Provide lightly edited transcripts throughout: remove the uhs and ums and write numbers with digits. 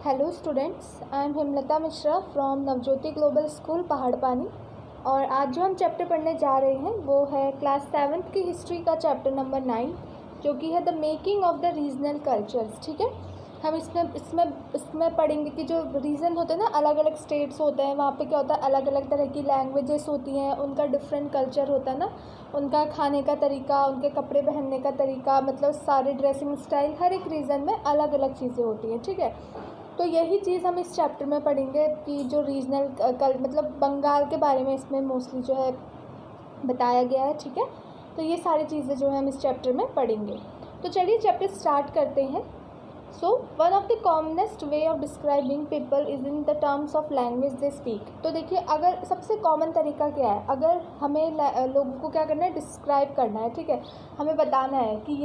Hello students, I am Hemlata Mishra from Navjyoti global school Paharpani. और आज जो हम चैप्टर पढ़ने जा रहे हैं वो है क्लास 7th की हिस्ट्री का चैप्टर नंबर 9, जो कि है the making of the regional cultures. ठीक है, हम इसमें पढ़ेंगे कि जो रीजन होते हैं ना, अलग अलग स्टेट्स होते हैं, वहाँ पे क्या होता है, अलग अलग तरह की लैंग्वेजेस होती हैं, उनका डिफरेंट कल्चर होता है ना, उनका खाने का तरीका, उनके कपड़े पहनने का तरीका, मतलब सारे ड्रेसिंग स्टाइल, हर एक रीजन में अलग अलग चीज़ें होती हैं। ठीक है, तो यही चीज़ हम इस चैप्टर में पढ़ेंगे कि जो रीजनल मतलब बंगाल के बारे में इसमें मोस्टली जो है बताया गया है। ठीक है, तो ये सारी चीज़ें जो है हम इस चैप्टर में पढ़ेंगे। तो चलिए चैप्टर स्टार्ट करते हैं। So one of the commonest way of describing people is in the terms of language they speak. तो देखिए, अगर सबसे कॉमन तरीका क्या है, अगर हमें लोगों को क्या करना है, डिस्क्राइब करना है। ठीक है, हमें बताना है कि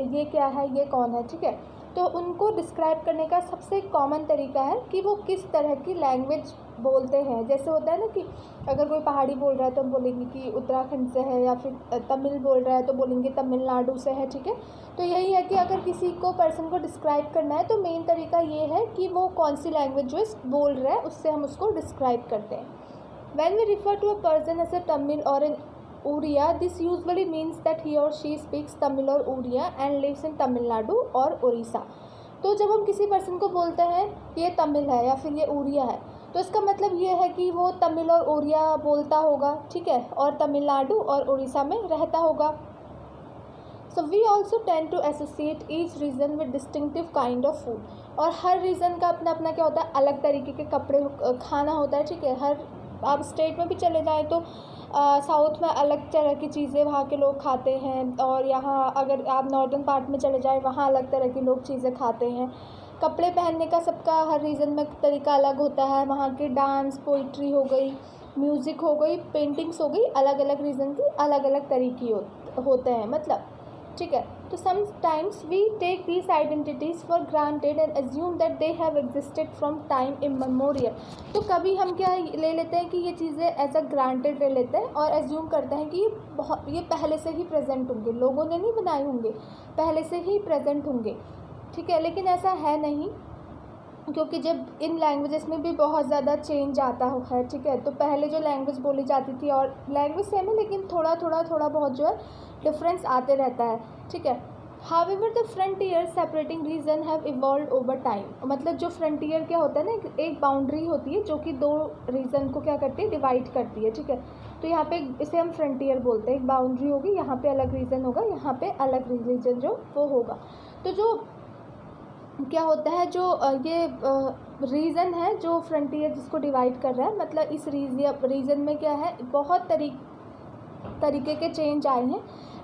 ये क्या है, ये कौन है। ठीक है, तो उनको डिस्क्राइब करने का सबसे कॉमन तरीका है कि वो किस तरह की लैंग्वेज बोलते हैं। जैसे होता है ना कि अगर कोई पहाड़ी बोल रहा है तो हम बोलेंगे कि उत्तराखंड से है, या फिर तमिल बोल रहा है तो बोलेंगे तमिलनाडु से है। ठीक है, तो यही है कि अगर किसी को पर्सन को डिस्क्राइब करना है तो मेन तरीका ये है कि वो कौन सी लैंग्वेज जो बोल रहा है, उससे हम उसको डिस्क्राइब करते हैं। When we refer to a person as a Tamil or an Oriya, this usually means that he or she speaks Tamil or Oriya and lives in Tamil Nadu or Orissa. तो जब हम किसी person को बोलते हैं ये तमिल है या फिर ये उड़िया है, तो इसका मतलब ये है कि वो तमिल और उड़िया बोलता होगा। ठीक है, और तमिलनाडु और उड़ीसा में रहता होगा। So we also tend to associate each region with distinctive kind of food. और हर रीजन का अपना अपना क्या होता है, अलग तरीके के कपड़े खाना होता है। ठीक है, हर आप स्टेट में भी चले जाएँ तो साउथ में अलग तरह की चीज़ें वहाँ के लोग खाते हैं, और यहाँ अगर आप नॉर्दर्न पार्ट में चले जाएँ वहाँ अलग तरह के लोग चीज़ें खाते हैं। कपड़े पहनने का सबका हर रीजन में तरीका अलग होता है। वहाँ के डांस, पोइट्री हो गई, म्यूज़िक हो गई, पेंटिंग्स हो गई, अलग अलग रीजन की अलग अलग तरीके होते हैं मतलब। ठीक है, तो sometimes we take these identities for granted and assume that they have existed from time immemorial. तो कभी हम क्या ले लेते हैं कि ये चीज़ें एज अ ग्रांटेड ले लेते हैं और एज्यूम करते हैं कि ये पहले से ही प्रेजेंट होंगे, लोगों ने नहीं बनाए होंगे, पहले से ही प्रेजेंट होंगे। ठीक है, लेकिन ऐसा है नहीं, क्योंकि जब इन लैंग्वेजेस में भी बहुत ज़्यादा चेंज आता है। ठीक है, तो पहले जो लैंग्वेज बोली जाती थी और लैंग्वेज सेम है, लेकिन थोड़ा बहुत जो है डिफरेंस आते रहता है। ठीक है, however the frontier separating region have evolve over time. मतलब जो फ्रंटियर क्या होता है ना, एक बाउंड्री होती है जो कि दो रीजन को क्या करती है, डिवाइड करती है। ठीक है, तो यहाँ पे इसे हम फ्रंटियर बोलते हैं। एक बाउंड्री होगी, यहाँ पे अलग रीजन होगा, यहाँ पे अलग रीजन जो वो होगा। तो जो क्या होता है, जो ये रीज़न है जो फ्रंटियर जिसको डिवाइड कर रहा है, मतलब इस रीजन में क्या है, बहुत तरीके के चेंज आए हैं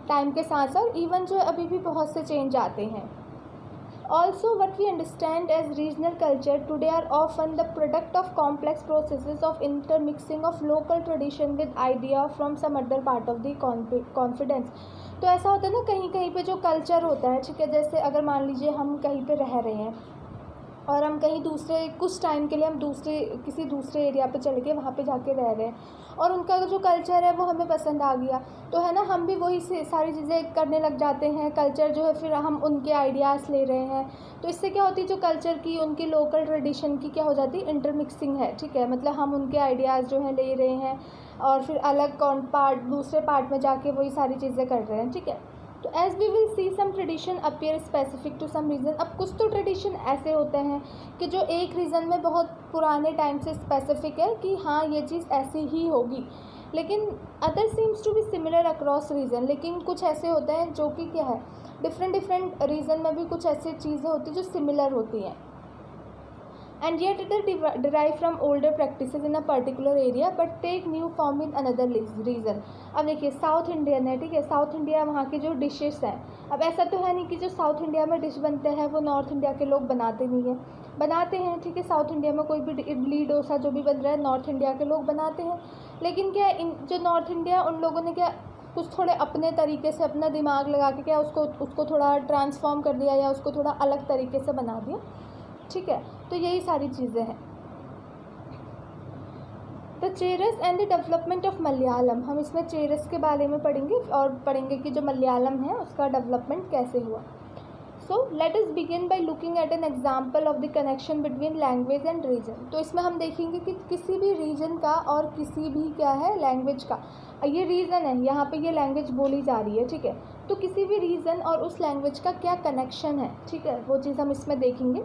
टाइम के साथ साथ। इवन जो अभी भी बहुत से चेंज आते हैं। Also, what we understand as regional culture today are often the product of complex processes of intermixing of local tradition with idea from some other part of the confidence। तो ऐसा होता है ना, कहीं कहीं पे जो कल्चर होता है। ठीक है, जैसे अगर मान लीजिए हम कहीं पे रह रहे हैं और हम कहीं दूसरे कुछ टाइम के लिए हम किसी दूसरे एरिया पे चले गए, वहाँ पे जाके रह रहे हैं, और उनका जो कल्चर है वो हमें पसंद आ गया, तो है ना, हम भी वही सारी चीज़ें करने लग जाते हैं। कल्चर जो है, फिर हम उनके आइडियाज़ ले रहे हैं, तो इससे क्या होती है, जो कल्चर की, उनकी लोकल ट्रेडिशन की क्या हो जाती है, इंटरमिक्सिंग है। ठीक है, मतलब हम उनके आइडियाज़ जो हैं ले रहे हैं और फिर अलग दूसरे पार्ट में जाके वही सारी चीज़ें कर रहे हैं। ठीक है, तो as we will see some tradition appear specific to some region. अब कुछ तो ट्रेडिशन ऐसे होते हैं कि जो एक रीज़न में बहुत पुराने टाइम से स्पेसिफिक है कि हाँ ये चीज़ ऐसी ही होगी, लेकिन other seems to be similar across region. लेकिन कुछ ऐसे होते हैं जो कि क्या है, डिफरेंट रीजन में भी कुछ ऐसी चीज़ें होती हैं जो सिमिलर होती हैं। And yet it is derived from older practices in a particular area but take new form in another reason। अब देखिए, साउथ इंडियन है। ठीक है, साउथ इंडिया वहाँ की जो डिशेस हैं, अब ऐसा तो है नहीं कि जो साउथ इंडिया में डिश बनते हैं वो नॉर्थ इंडिया के लोग बनाते नहीं हैं, बनाते हैं। ठीक है, साउथ इंडिया में कोई भी इडली डोसा जो भी बन रहा है, नॉर्थ इंडिया के लोग बनाते हैं। लेकिन क्या जो नॉर्थ इंडिया, उन लोगों ने क्या कुछ थोड़े अपने तरीके से अपना दिमाग लगा के क्या उसको थोड़ा ट्रांसफॉर्म कर दिया, या उसको थोड़ा अलग तरीके से बना दिया। ठीक है, तो यही सारी चीज़ें हैं। The Cheras and the development of Malayalam. हम इसमें चेरस के बारे में पढ़ेंगे और पढ़ेंगे कि जो मलयालम है उसका डेवलपमेंट कैसे हुआ। So let us begin by looking at an example of the connection between language and region. तो इसमें हम देखेंगे कि किसी भी रीजन का और किसी भी क्या है लैंग्वेज का, ये रीज़न है, यहाँ पे ये लैंग्वेज बोली जा रही है, ठीक है, तो किसी भी रीजन और उस लैंग्वेज का क्या कनेक्शन है, ठीक है, वो चीज़ हम इसमें देखेंगे।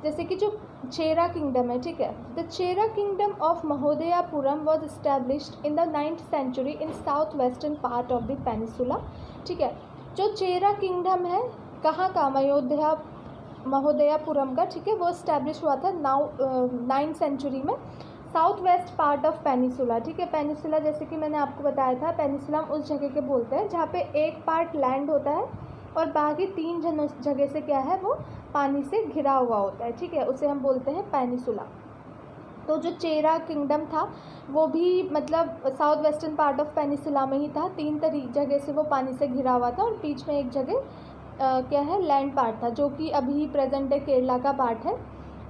जैसे कि जो चेरा किंगडम है, ठीक है, the Chera kingdom of Mahodayapuram was established in the 9th century in south western part of the peninsula. ठीक है, जो चेरा किंगडम है कहाँ का, महोदयापुरम का, ठीक है, वो इस्टेब्लिश हुआ था 9th सेंचुरी में south west part of peninsula. ठीक है, पेनिसुला जैसे कि मैंने आपको बताया था, पेनिसुला हम उस जगह के बोलते हैं जहाँ पे एक पार्ट लैंड होता है और बाकी 3 जगह से क्या है वो पानी से घिरा हुआ होता है, ठीक है, उसे हम बोलते हैं पेनिसुला। तो जो चेरा किंगडम था वो भी मतलब south western part of peninsula में ही था, 3 जगह से वो पानी से घिरा हुआ था और बीच में एक जगह क्या है लैंड पार्ट था, जो कि अभी प्रेजेंट डे केरला का पार्ट है।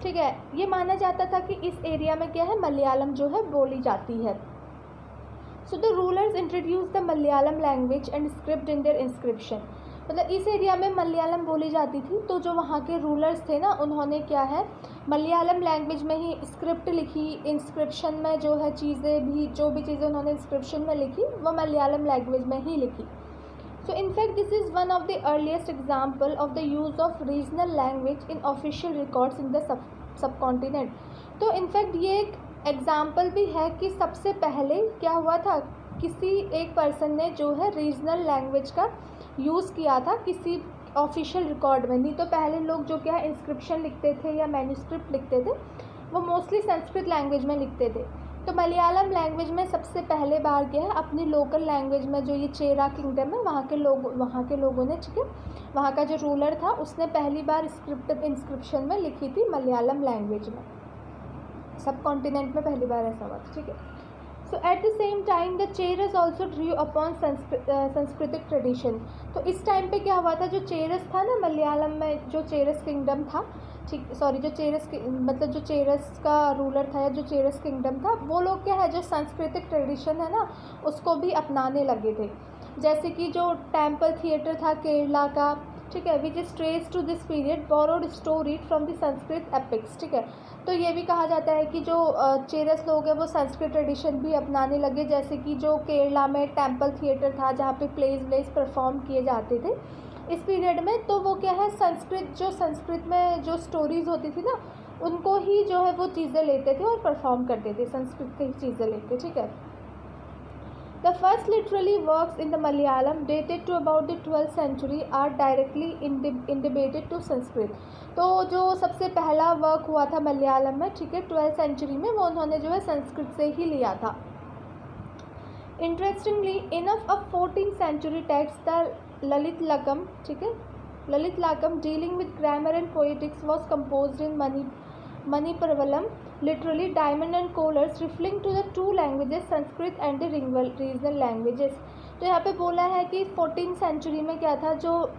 ठीक है, ये माना जाता था कि इस एरिया में क्या है मलयालम जो है बोली जाती है। So the rulers introduce the Malayalam language and script in their inscription. मतलब इस एरिया में मलयालम बोली जाती थी, तो जो वहाँ के रूलर्स थे ना, उन्होंने क्या है मलयालम लैंग्वेज में ही स्क्रिप्ट लिखी, इंस्क्रिप्शन में जो है चीज़ें भी, जो भी चीज़ें उन्होंने इंस्क्रिप्शन में लिखी वो मलयालम लैंग्वेज में ही लिखी। So in fact this is one of the earliest example of the use of regional language in official records in the subcontinent। तो इनफैक्ट ये एक एग्जाम्पल भी है कि सबसे पहले क्या हुआ था, किसी एक पर्सन ने जो है रीजनल लैंग्वेज का यूज़ किया था किसी ऑफिशियल रिकॉर्ड में। नहीं तो पहले लोग जो क्या इंस्क्रिप्शन लिखते थे या मैन्यूस्क्रिप्ट लिखते थे वो मोस्टली संस्कृत लैंग्वेज में लिखते थे। तो मलयालम लैंग्वेज में सबसे पहले बार क्या है अपनी लोकल लैंग्वेज में, जो ये चेरा किंगडम है वहाँ के लोगों ने, ठीक है, वहाँ का जो रूलर था उसने पहली बार स्क्रिप्ट इंस्क्रिप्शन में लिखी थी मलयालम लैंग्वेज में, सब कॉन्टिनेंट में पहली बार ऐसा हुआ था। ठीक है, so at the same time the Cheras also drew upon Sanskritic tradition. तो इस टाइम पे क्या हुआ था, जो चेरस था ना मलयालम में, जो चेरस किंगडम था, ठीक सॉरी जो मतलब जो चेरस का रूलर था या जो चेरस किंगडम था, वो लोग क्या है जो सांस्कृतिक ट्रेडिशन है ना उसको भी अपनाने लगे थे। जैसे कि जो टेम्पल थिएटर था केरला का, ठीक है, which is trace to this period borrowed story from the Sanskrit epics. ठीक है, तो ये भी कहा जाता है कि जो चेरस लोग हैं वो संस्कृत ट्रेडिशन भी अपनाने लगे। जैसे कि जो केरला में टेम्पल थिएटर था जहाँ पे प्लेज परफॉर्म किए जाते थे इस पीरियड में, तो वो क्या है संस्कृत में जो स्टोरीज़ होती थी ना उनको ही जो है वो चीज़ें लेते थे और परफॉर्म करते थे, संस्कृत की चीज़ें लेते। ठीक है, the first literary works in the Malayalam dated to about the 12th century are directly indebted to Sanskrit. तो जो सबसे पहला वर्क हुआ था मलयालम में, ठीक है, 12th सेंचुरी में, वो उन्होंने जो है संस्कृत से ही लिया था। Interestingly enough a 14th century text the Lilatilakam, ठीक है, Lilatilakam dealing with grammar and poetics was compose in Manipravalam, literally diamond and corals referring to the 2 languages Sanskrit and the regional languages. तो यहाँ पे बोला है कि 14th सेंचुरी में क्या था, जो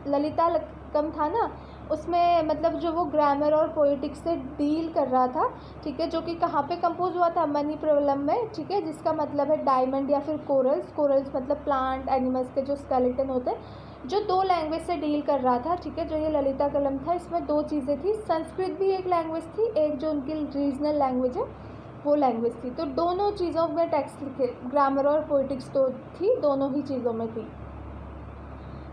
ललिता लकम था ना उसमें मतलब जो वो ग्रामर और पोएटिक्स से डील कर रहा था, ठीक है, जो कि कहाँ पे कंपोज हुआ था मणिप्रवलम में, ठीक है, जिसका मतलब है डायमंड या फिर कोरल्स मतलब प्लांट एनिमल्स के जो स्केलेटन होते हैं, जो 2 लैंग्वेज से डील कर रहा था। ठीक है, जो ये ललिता कलम था इसमें 2 चीज़ें थी, संस्कृत भी एक लैंग्वेज थी, एक जो उनकी रीजनल लैंग्वेज है वो लैंग्वेज थी। तो दोनों चीज़ों में टेक्स्ट लिखे, ग्रामर और पोएटिक्स तो थी, दोनों ही चीज़ों में थी।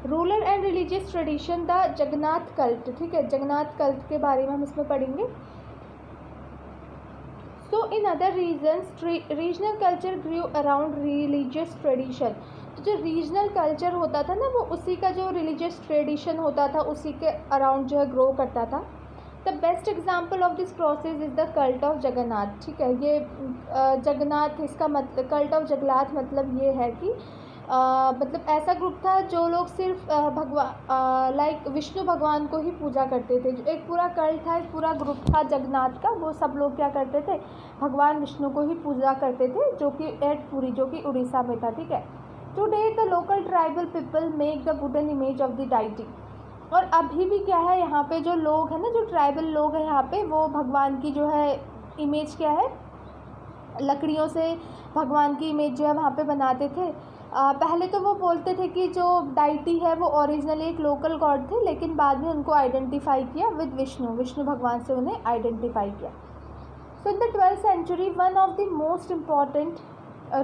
Ruler and religious tradition the Jagannath cult, ठीक है, जगन्नाथ कल्ट के बारे में हम इसमें पढ़ेंगे। So in other regions regional culture grew around religious tradition. तो जो रीजनल कल्चर होता था ना वो उसी का जो रिलीजियस ट्रेडिशन होता था उसी के अराउंड जो है ग्रो करता था। The best example of this process is the cult of Jagannath. ठीक है, ये जगन्नाथ, इसका मतलब कल्ट ऑफ जगन्नाथ मतलब ये है कि मतलब ऐसा ग्रुप था जो लोग सिर्फ लाइक विष्णु भगवान को ही पूजा करते थे। जो एक पूरा कल्ट था, एक पूरा ग्रुप था जगन्नाथ का, वो सब लोग क्या करते थे, भगवान विष्णु को ही पूजा करते थे, जो कि एटपुरी जो कि उड़ीसा में था। ठीक है, today the local tribal people make the wooden image of the deity. और अभी भी क्या है यहाँ पे जो लोग हैं ना, जो ट्राइबल लोग हैं यहाँ पे, वो भगवान की जो है इमेज क्या है, लकड़ियों से भगवान की इमेज जो है वहाँ पे बनाते थे। पहले तो वो बोलते थे कि जो डाइटी है वो ओरिजिनली एक लोकल गॉड थे, लेकिन बाद में उनको आइडेंटिफाई किया विद विष्णु भगवान से उन्हें आइडेंटिफाई किया। So in the 12th century one of the most important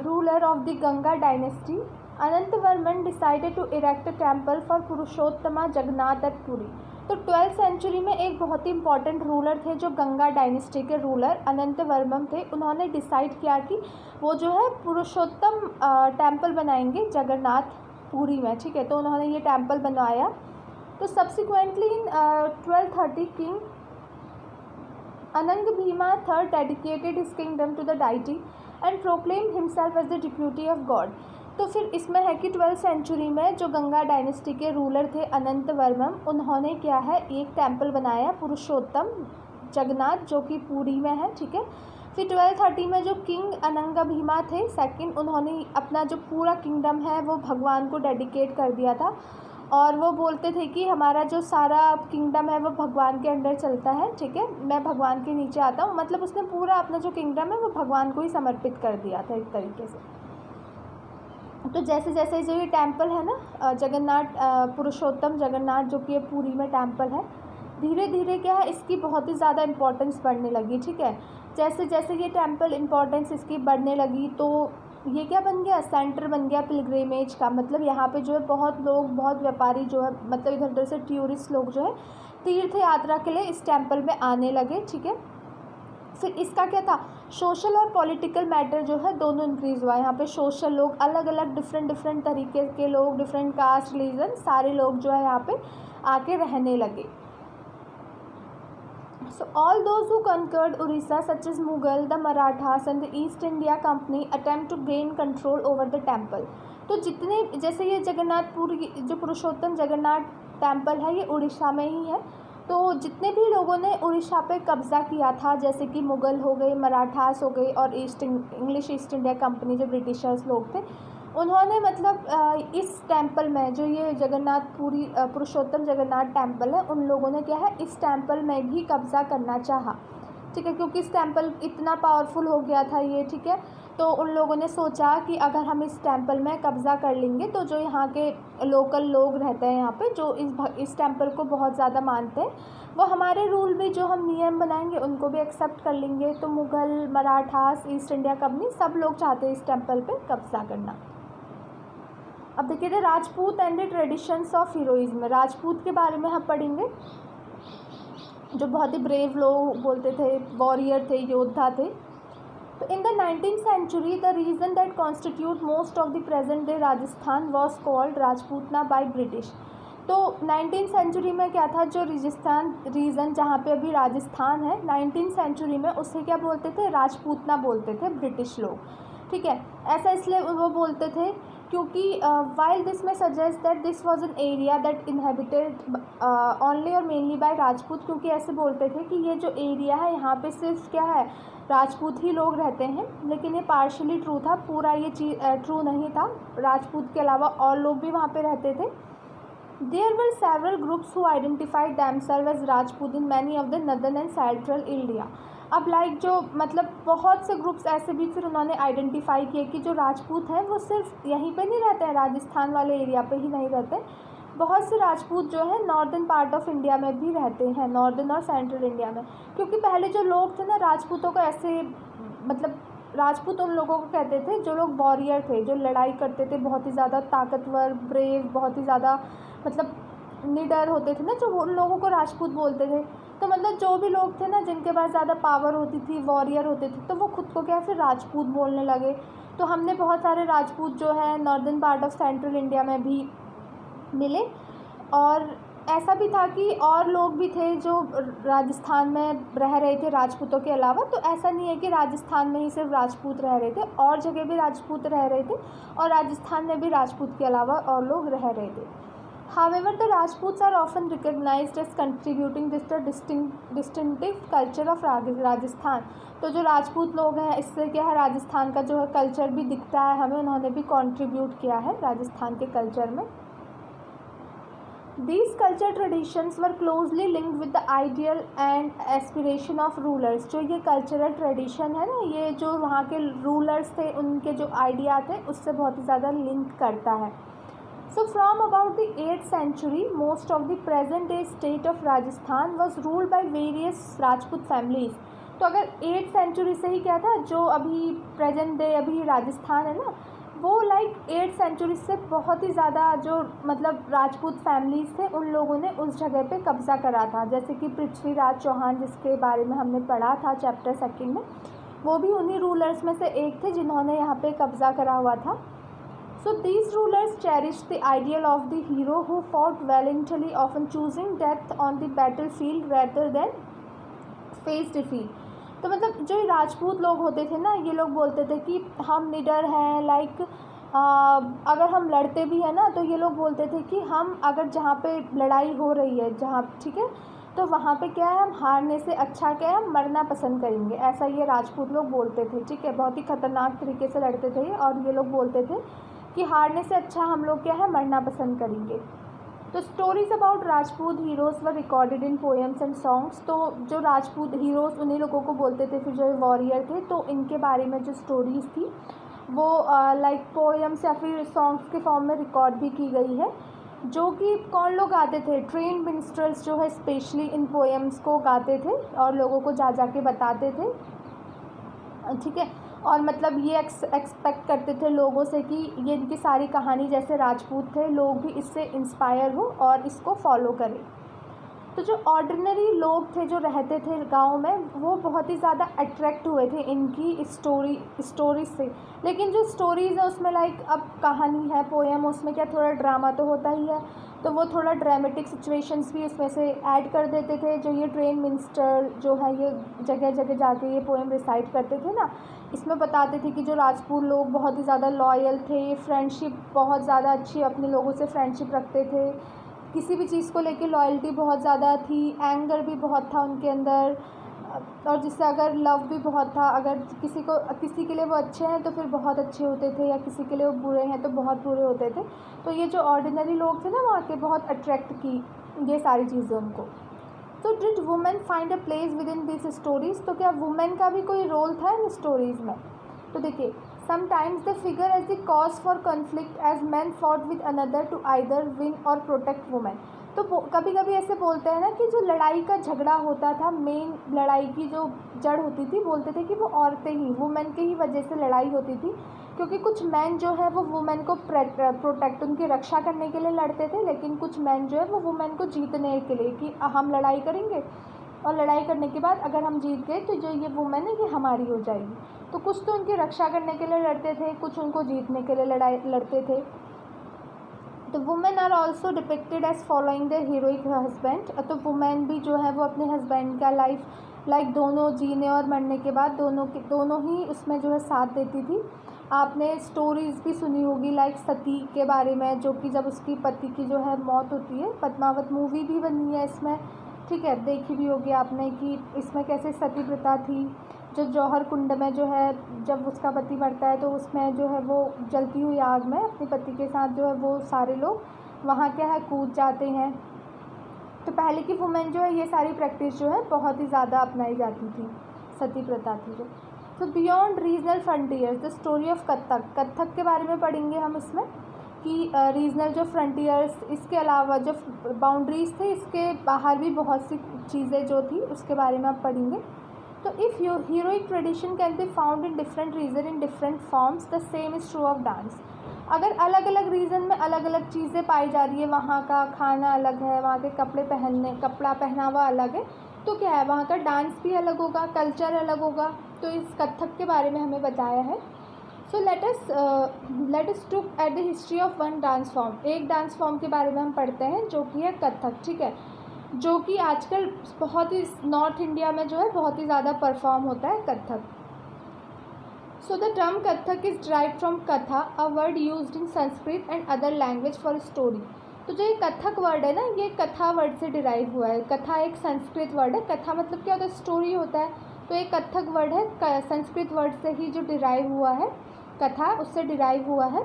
ruler of the Ganga dynasty Anantavarman decided to erect a temple for Purushottama Jagannath at Puri. तो 12th century में एक बहुत ही इंपॉर्टेंट रूलर थे जो गंगा डायनेस्टी के रूलर अनंतवर्मन थे। उन्होंने डिसाइड किया कि वो जो है पुरुषोत्तम टेम्पल बनाएंगे जगन्नाथ पुरी में, ठीक है। तो उन्होंने ये टेम्पल बनवाया। तो subsequently in 1230 king Anang Bhima III dedicated his kingdom to the deity and proclaim himself as the deputy of god. तो फिर इसमें है कि 12th century में जो गंगा डायनेस्टी के रूलर थे अनंतवर्मन, उन्होंने क्या है एक टेम्पल बनाया पुरुषोत्तम जगन्नाथ जो कि पुरी में है, ठीक है। फिर 1230 में जो किंग अनंग भीमा थे सेकंड, उन्होंने अपना जो पूरा किंगडम है वो भगवान को डेडिकेट कर दिया था और वो बोलते थे कि हमारा जो सारा किंगडम है वो भगवान के अंडर चलता है, ठीक है, मैं भगवान के नीचे आता हूँ। मतलब उसने पूरा अपना जो किंगडम है वो भगवान को ही समर्पित कर दिया था एक तरीके से। तो जैसे जैसे जो ये टेम्पल है ना जगन्नाथ पुरुषोत्तम जगन्नाथ जो कि पुरी में टेम्पल है, धीरे धीरे क्या है इसकी बहुत ही ज़्यादा इम्पोर्टेंस बढ़ने लगी, ठीक है। जैसे जैसे ये टेम्पल इम्पोर्टेंस इसकी बढ़ने लगी तो ये क्या बन गया, सेंटर बन गया पिलग्रिमेज का। मतलब यहाँ पे जो है बहुत लोग, बहुत व्यापारी जो है, मतलब इधर उधर से टूरिस्ट लोग जो है तीर्थ यात्रा के लिए इस टेम्पल में आने लगे, ठीक है। फिर इसका क्या था, सोशल और पॉलिटिकल मैटर जो है दोनों इंक्रीज़ हुआ। यहाँ पे सोशल लोग, अलग अलग डिफरेंट तरीके के लोग, डिफरेंट कास्ट रिलीजन, सारे लोग जो है यहाँ पे आके रहने लगे। So all those who conquered Orissa such as Mughal, the Marathas and the East India Company attempt to gain control over the temple। तो जितने, जैसे ये जगन्नाथपुरी जो पुरुषोत्तम जगन्नाथ टेम्पल है ये उड़ीसा में ही है। तो जितने भी लोगों ने उड़ीसा पे कब्ज़ा किया था, जैसे कि मुग़ल हो गए, मराठास हो गए और इंग्लिश ईस्ट इंडिया कंपनी जो ब्रिटिशर्स लोग थे, उन्होंने मतलब इस टेम्पल में जो ये जगन्नाथपुरी पुरुषोत्तम जगन्नाथ टेम्पल है, उन लोगों ने क्या है इस टेम्पल में भी कब्ज़ा करना चाहा, ठीक है, क्योंकि इस टेम्पल इतना पावरफुल हो गया था ये, ठीक है। तो उन लोगों ने सोचा कि अगर हम इस टेम्पल में कब्ज़ा कर लेंगे तो जो यहाँ के लोकल लोग रहते हैं यहाँ पे, जो इस टेम्पल को बहुत ज़्यादा मानते हैं, वो हमारे रूल में जो हम नियम बनाएंगे उनको भी एक्सेप्ट कर लेंगे। तो Mughal, Marathas, east India company सब लोग चाहते हैं इस टेम्पल पे कब्ज़ा करना। अब देखिए थे Rajput and the traditions of heroism. Rajput के बारे में हम पढ़ेंगे, जो बहुत ही ब्रेव लोग बोलते थे, वॉरियर थे, योद्धा थे। तो so the 19th century the region that constitute most of the present day Rajasthan was called Rajputana by British. तो 19th century में क्या था, जो राजस्थान रीजन जहाँ पे अभी राजस्थान है, 19th century में उसे क्या बोलते थे, राजपूतना बोलते थे ब्रिटिश लोग, ठीक है। ऐसा इसलिए वो बोलते थे क्योंकि वाइल दिस में suggest that this was an area that inhabited only और मेनली बाय राजपूत, क्योंकि ऐसे बोलते थे कि ये जो एरिया है यहाँ पे सिर्फ क्या है राजपूत ही लोग रहते हैं। लेकिन ये पार्शली ट्रू था, पूरा ये चीज़ ट्रू नहीं था, राजपूत के अलावा और लोग भी वहाँ पे रहते थे। There were several groups who identified themselves as Rajput in many of the northern and central India. अब लाइक जो मतलब बहुत से ग्रुप्स ऐसे भी फिर उन्होंने आइडेंटिफाई किए कि जो राजपूत हैं वो सिर्फ यहीं पे नहीं रहते हैं, राजस्थान वाले एरिया पे ही नहीं रहते, बहुत से राजपूत जो है नॉर्दर्न पार्ट ऑफ इंडिया में भी रहते हैं, नॉर्दर्न और सेंट्रल इंडिया में। क्योंकि पहले जो लोग थे ना राजपूतों को ऐसे, मतलब राजपूत उन लोगों को कहते थे जो लोग वॉरियर थे, जो लड़ाई करते थे, बहुत ही ज़्यादा ताकतवर, ब्रेव, बहुत ही ज़्यादा मतलब निडर होते थे ना, जो उन लोगों को राजपूत बोलते थे। तो मतलब जो भी लोग थे ना जिनके पास ज़्यादा पावर होती थी, वॉरियर होते थे, तो वो खुद को क्या फिर राजपूत बोलने लगे। तो हमने बहुत सारे राजपूत जो है northern part of central India में भी मिले। और ऐसा भी था कि और लोग भी थे जो राजस्थान में रह रहे थे राजपूतों के अलावा। तो ऐसा नहीं है कि राजस्थान में ही सिर्फ राजपूत रह रहे थे, और जगह भी राजपूत रह रहे थे, और राजस्थान में भी राजपूत के अलावा और लोग रह रहे थे। However, the Rajputs are often recognized as contributing this the distinctive culture of Rajasthan. तो जो राजपूत लोग हैं इससे क्या है राजस्थान का जो है कल्चर भी दिखता है हमें, उन्होंने भी कंट्रीब्यूट किया है राजस्थान के कल्चर में। These culture traditions were closely linked with the ideal and aspiration of rulers. जो ये cultural tradition है ना, ये जो वहाँ के rulers थे उनके जो idea थे उससे बहुत ही ज़्यादा link करता है. So from about the 8th century, most of the present day state of Rajasthan was ruled by various Rajput families. तो अगर 8th century से ही क्या था, जो अभी present day अभी राजस्थान है ना, वो लाइक 8th सेंचुरी से बहुत ही ज़्यादा जो मतलब राजपूत फैमिलीज़ थे उन लोगों ने उस जगह पे कब्ज़ा करा था. जैसे कि पृथ्वीराज चौहान जिसके बारे में हमने पढ़ा था चैप्टर 2 में, वो भी उन्हीं रूलर्स में से एक थे जिन्होंने यहाँ पे कब्ज़ा करा हुआ था. So these rulers cherish the ideal of the hero who fought valiantly often choosing death on the battle field rather than face defeat. तो मतलब जो राजपूत लोग होते थे ना, ये लोग बोलते थे कि हम निडर हैं, लाइक अगर हम लड़ते भी हैं ना तो ये लोग बोलते थे कि हम अगर जहाँ पे लड़ाई हो रही है जहाँ, ठीक है, तो वहाँ पे क्या है, हम हारने से अच्छा क्या है, हम मरना पसंद करेंगे. ऐसा ये राजपूत लोग बोलते थे. ठीक है, बहुत ही ख़तरनाक तरीके से लड़ते थे और ये लोग बोलते थे कि हारने से अच्छा हम लोग क्या है, मरना पसंद करेंगे. तो stories about Rajput heroes were recorded in poems and songs. तो जो राजपूत हीरोज़ उन्हीं लोगों को बोलते थे, फिर जो वॉरियर थे, तो इनके बारे में जो स्टोरीज़ थी वो लाइक पोएम्स या फिर सॉन्ग्स के फॉर्म में रिकॉर्ड भी की गई है. जो कि कौन लोग गाते थे, ट्रेन मिनिस्ट्रल्स जो है स्पेशली इन पोएम्स को गाते थे और लोगों को जा जा के बताते थे. ठीक है, और मतलब ये एक्सपेक्ट करते थे लोगों से कि ये इनकी सारी कहानी जैसे राजपूत थे लोग भी इससे इंस्पायर हो और इसको फॉलो करें. तो जो ऑर्डिनरी लोग थे जो रहते थे गांव में, वो बहुत ही ज़्यादा अट्रैक्ट हुए थे इनकी स्टोरीज से. लेकिन जो स्टोरीज़ है उसमें लाइक अब कहानी है, पोएम, उसमें क्या थोड़ा ड्रामा तो होता ही है, तो वो थोड़ा ड्रामेटिक सिचुएशंस भी उसमें से ऐड कर देते थे. जो ये ट्रेन मिनिस्टर जो है ये जगह जगह जाके ये पोएम रिसाइट करते थे ना, इसमें बताते थे कि जो राजपूत लोग बहुत ही ज़्यादा लॉयल थे, फ्रेंडशिप बहुत ज़्यादा अच्छी, अपने लोगों से फ्रेंडशिप रखते थे, किसी भी चीज़ को लेके लॉयल्टी बहुत ज़्यादा थी, एंगर भी बहुत था उनके अंदर, और जिससे अगर लव भी बहुत था. अगर किसी के लिए वो अच्छे हैं तो फिर बहुत अच्छे होते थे, या किसी के लिए वो बुरे हैं तो बहुत बुरे होते थे. तो ये जो ऑर्डिनरी लोग थे ना वहाँ के, बहुत अट्रैक्ट की ये सारी चीज़ें उनको. तो did women find a place with in this stories. तो क्या वुमेन का भी कोई रोल था इन स्टोरीज़ में. तो देखिए, sometimes the figure as the cause for conflict as man fought with another to either win or protect women. तो कभी कभी ऐसे बोलते हैं ना कि जो लड़ाई का झगड़ा होता था, मेन लड़ाई की जो जड़ होती थी, बोलते थे कि वो औरतें ही, वुमेन के ही वजह से लड़ाई होती थी. क्योंकि कुछ मैन जो है वो वुमेन को प्रोटेक्ट, उनकी रक्षा करने के लिए लड़ते थे, लेकिन कुछ मैन जो है वो वुमेन को जीतने के लिए कि हम लड़ाई करेंगे और लड़ाई करने के बाद अगर हम जीत गए तो जो ये वुमेन है ये हमारी हो जाएगी. तो कुछ तो उनकी रक्षा करने के लिए लड़ते थे, कुछ उनको जीतने के लिए लड़ते थे. तो women are also depicted as following their heroic husband. तो वुमेन भी जो है वो अपने हस्बैंड का लाइक दोनों जीने और मरने के बाद दोनों ही उसमें जो है साथ देती थी. आपने स्टोरीज़ भी सुनी होगी लाइक सती के बारे में, जो कि जब उसकी पति की जो है मौत होती है, पद्मावत मूवी भी बनी है इसमें. ठीक है, देखी भी होगी आपने कि इसमें कैसे सती प्रथा थी. जो जौहर कुंड में जो है जब उसका पति मरता है तो उसमें जो है वो जलती हुई आग में अपने पति के साथ जो है वो सारे लोग वहाँ क्या है कूद जाते हैं. तो पहले की वुमेन जो है ये सारी प्रैक्टिस जो है बहुत ही ज़्यादा अपनाई जाती थी, सती प्रथा थी जो. तो beyond regional frontiers the story of Kathak के बारे में पढ़ेंगे हम इसमें कि रीजनल जो फ्रंटियर्स, इसके अलावा जो बाउंड्रीज़ थे इसके बाहर भी बहुत सी चीज़ें जो थी उसके बारे में आप पढ़ेंगे. तो if heroic tradition can be found in different region in different forms, the same is true of dance. अगर अलग अलग रीजन में अलग अलग चीज़ें पाई जा रही है, वहाँ का खाना अलग है, वहाँ के कपड़ा पहनावा अलग है, तो क्या है वहाँ का डांस भी अलग होगा, कल्चर अलग होगा. तो इस कत्थक के बारे में हमें बताया है. सो let us look at the history of one dance form. एक डांस फॉर्म के बारे में हम पढ़ते हैं जो कि है कत्थक. ठीक है, जो कि आजकल बहुत ही नॉर्थ इंडिया में जो है बहुत ही ज़्यादा परफॉर्म होता है Kathak. So the term Kathak is derived from katha, a word used in Sanskrit and other language for story. तो जो ये कत्थक वर्ड है ना, ये कथा वर्ड से डिराइव हुआ है. कथा एक संस्कृत वर्ड है. कथा मतलब क्या होता है, स्टोरी होता है. तो एक कत्थक वर्ड है संस्कृत वर्ड से ही जो डिराइव हुआ है, कथा उससे डिराइव हुआ है.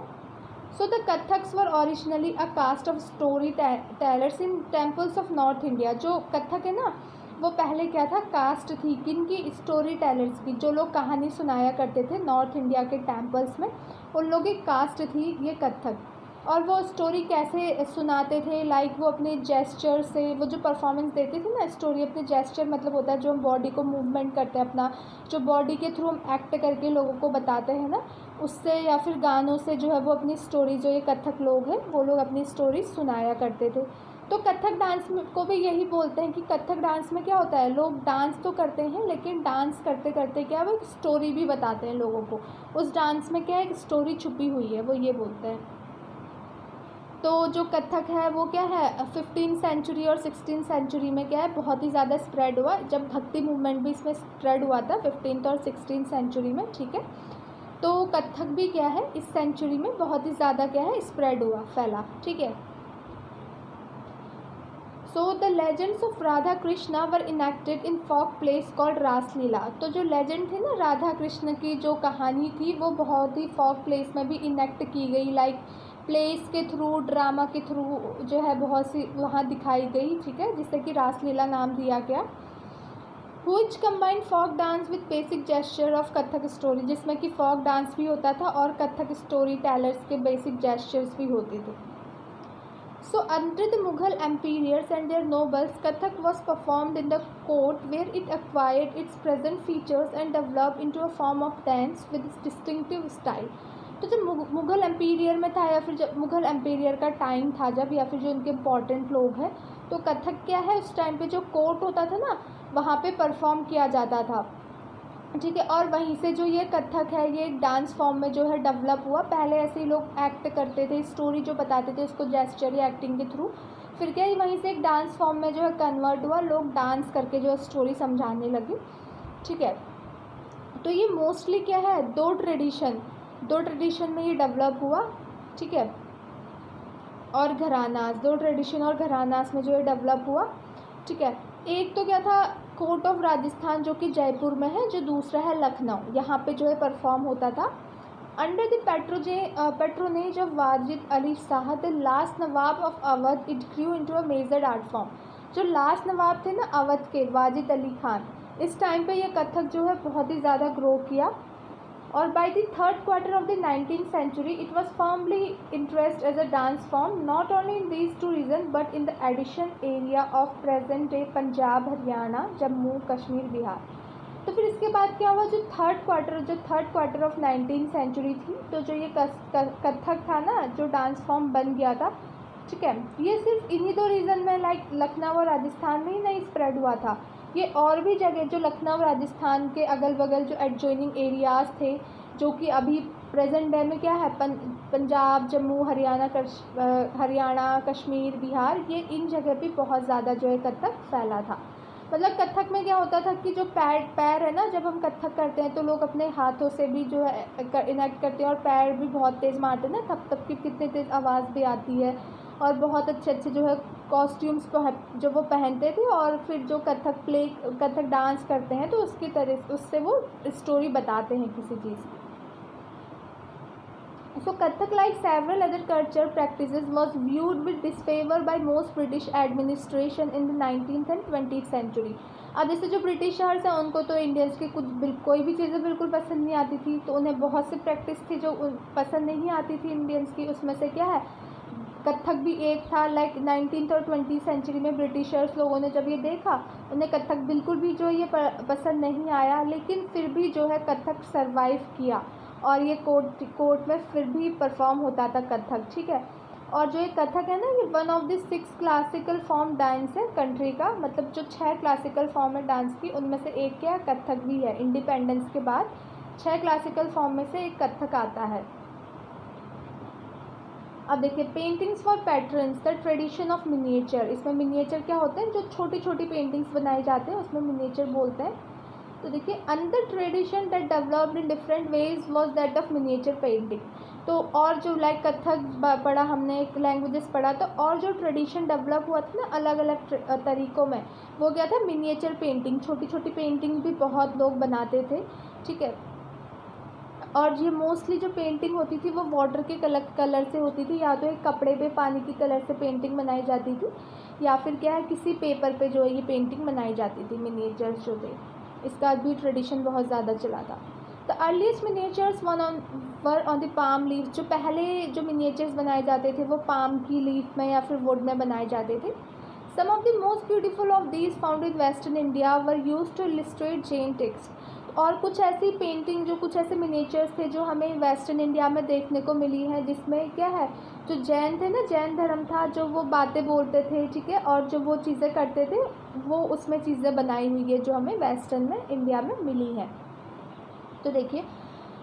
So the Kathaks were originally a caste of story tellers in temples of north India. जो कथक है ना, वो पहले क्या था, कास्ट थी किनकी, स्टोरी टेलर्स की, जो लोग कहानी सुनाया करते थे नॉर्थ इंडिया के टेम्पल्स में, उन लोगों की कास्ट थी ये कथक। और वो स्टोरी कैसे सुनाते थे, लाइक वो अपने जेस्चर से, वो जो परफॉर्मेंस देते थे ना स्टोरी, अपने जेस्चर मतलब होता है जो हम बॉडी को मूवमेंट करते हैं, अपना जो बॉडी के थ्रू हम एक्ट करके लोगों को बताते हैं ना, उससे या फिर गानों से जो है वो अपनी स्टोरी, जो ये कथक लोग हैं वो लोग अपनी स्टोरी सुनाया करते थे। तो कथक डांस को भी यही बोलते हैं कि कथक डांस में क्या होता है, लोग डांस तो करते हैं लेकिन डांस करते करते क्या वो एक स्टोरी भी बताते हैं लोगों को, उस डांस में क्या एक स्टोरी छुपी हुई है, वो ये बोलते हैं। तो जो कथक है वो क्या है, 15th सेंचुरी और 16th सेंचुरी में क्या है बहुत ही ज़्यादा स्प्रेड हुआ, जब भक्ति मूवमेंट भी इसमें स्प्रेड हुआ था 15th और 16th सेंचुरी में, ठीक है। तो कथक भी क्या है इस सेंचुरी में बहुत ही ज़्यादा क्या है स्प्रेड हुआ, फैला, ठीक है। So the legends of Radha Krishna were enacted in folk plays called Raslila. तो जो लेजेंड थे ना राधा कृष्ण की जो कहानी थी वो बहुत ही फोक प्लेस में भी इनेक्ट की गई, लाइक प्लेस के थ्रू, ड्रामा के थ्रू जो है बहुत सी वहाँ दिखाई गई, ठीक है, जिससे कि रासलीला नाम दिया गया। Which combined folk dance with basic gesture of Kathak story, जिसमें कि फोक डांस भी होता था और कथक स्टोरी टेलर्स के बेसिक जेस्चर्स भी होते थे। So under the Mughal emperors and their nobles, Kathak was performed in the court where it acquired its present features and developed into a form of dance with its distinctive style. तो जब मुग़ल एम्पीरियर में था या फिर जब मुग़ल एम्पीरियर का time था जब, या फिर जो उनके इम्पॉर्टेंट लोग हैं, तो कथक क्या है उस टाइम पे जो कोर्ट होता था ना वहाँ पे परफॉर्म किया जाता था, ठीक है। और वहीं से जो ये कथक है ये एक डांस फॉर्म में जो है डेवलप हुआ। पहले ऐसे ही लोग एक्ट करते थे, स्टोरी जो बताते थे उसको जेस्चर या एक्टिंग के थ्रू, फिर क्या वहीं से एक डांस फॉर्म में जो है कन्वर्ट हुआ, लोग डांस करके जो है स्टोरी समझाने लगे, ठीक है। तो ये मोस्टली क्या है दो ट्रेडिशन में ये डेवलप हुआ, ठीक है, और घरानास, दो ट्रेडिशन और घरानास में जो है डेवलप हुआ, ठीक है। एक तो क्या था कोर्ट ऑफ राजस्थान जो कि जयपुर में है, जो दूसरा है लखनऊ, यहाँ पे जो है परफॉर्म होता था। Under the patronage of Wajid Ali Shah, the last Nawab of Awadh, it grew into a major art form. जो लास्ट नवाब थे ना अवध के, वाजिद अली खान, इस टाइम पे ये कथक जो है बहुत ही ज़्यादा ग्रो किया। और by the third quarter of the 19th century it was firmly interested as a dance form, not only in these two regions but in the addition area of present day Punjab, Haryana, Jammu Kashmir, Bihar. तो फिर इसके बाद क्या हुआ, जो third quarter of 19th century थी, तो जो ये कथक था ना जो डांस फॉर्म बन गया था, ठीक है, ये सिर्फ इन्हीं दो रीजन में लाइक लखनऊ और राजस्थान में ही नहीं स्प्रेड हुआ था, ये और भी जगह जो लखनऊ राजस्थान के अगल बगल जो एडजॉइनिंग एरियाज़ थे, जो कि अभी प्रेजेंट डे में क्या है पंजाब, जम्मू, हरियाणा, कश्मीर, बिहार, ये इन जगह पे बहुत ज़्यादा जो है कथक फैला था। मतलब कथक में क्या होता था कि जो पैर है ना, जब हम कथक करते हैं तो लोग अपने हाथों से भी जो है इनेक्ट करते हैं और पैर भी बहुत तेज़ मारते हैं ना, थप थप की कितनी तेज़ आवाज़ भी आती है, और बहुत अच्छे जो है कॉस्ट्यूम्स जो वो पहनते थे, और फिर जो कथक डांस करते हैं तो उसकी तरह उससे वो स्टोरी बताते हैं किसी चीज़ की। So Kathak, like several other cultural practices, was viewed with disfavor by most British administration in the 19th and 20th century. अब जैसे जो ब्रिटिशर्स हैं उनको तो इंडियंस की कोई भी चीज़ें बिल्कुल पसंद नहीं आती थी, तो उन्हें बहुत सी प्रैक्टिस थी जो पसंद नहीं आती थी इंडियंस की, उसमें से क्या है कथक भी एक था। लाइक 19th और 20th सेंचुरी में ब्रिटिशर्स लोगों ने जब ये देखा, उन्हें कथक बिल्कुल भी जो ये पसंद नहीं आया, लेकिन फिर भी जो है कथक सरवाइव किया और ये कोर्ट में फिर भी परफॉर्म होता था कथक, ठीक है। और जो ये कथक है ना, ये one of the 6 classical form dance है कंट्री का, मतलब जो 6 क्लासिकल फॉर्म है डांस की, उनमें से एक क्या कथक भी है। इंडिपेंडेंस के बाद 6 क्लासिकल फॉर्म में से एक कथक आता है। अब देखिए paintings for patterns, the tradition of miniature. इसमें मिनिएचर क्या होते हैं, जो छोटी छोटी पेंटिंग्स बनाई जाते हैं उसमें मिनिएचर बोलते हैं। तो देखिए another tradition that developed in different ways was that of miniature painting. तो और जो लाइक कथक पढ़ा हमने, एक लैंग्वेजेस पढ़ा, तो और जो ट्रेडिशन डेवलप हुआ था ना अलग अलग तरीक़ों में, वो क्या था मिनिएचर पेंटिंग। छोटी छोटी पेंटिंग भी बहुत लोग बनाते थे, ठीक है। और ये मोस्टली जो पेंटिंग होती थी वो वाटर के कलर से होती थी, या तो एक कपड़े पे पानी की कलर से पेंटिंग बनाई जाती थी, या फिर क्या है किसी पेपर पे जो है ये पेंटिंग बनाई जाती थी, मिनिएचर्स जो थे। इसका भी ट्रेडिशन बहुत ज़्यादा चला था। The earliest miniatures were on the palm leave, जो पहले जो मिनिएचर्स बनाए जाते थे वो पाम की लीफ में या फिर वुड में बनाए जाते थे। Some of the most beautiful of these found in western India were used to illustrate Jain text. और कुछ ऐसी पेंटिंग, जो कुछ ऐसे मिनिएचर्स थे जो हमें वेस्टर्न इंडिया में देखने को मिली है, जिसमें क्या है जो जैन थे ना, जैन धर्म था, जो वो बातें बोलते थे, ठीक है, और जो वो चीज़ें करते थे वो उसमें चीज़ें बनाई हुई है जो हमें वेस्टर्न में इंडिया में मिली है। तो देखिए,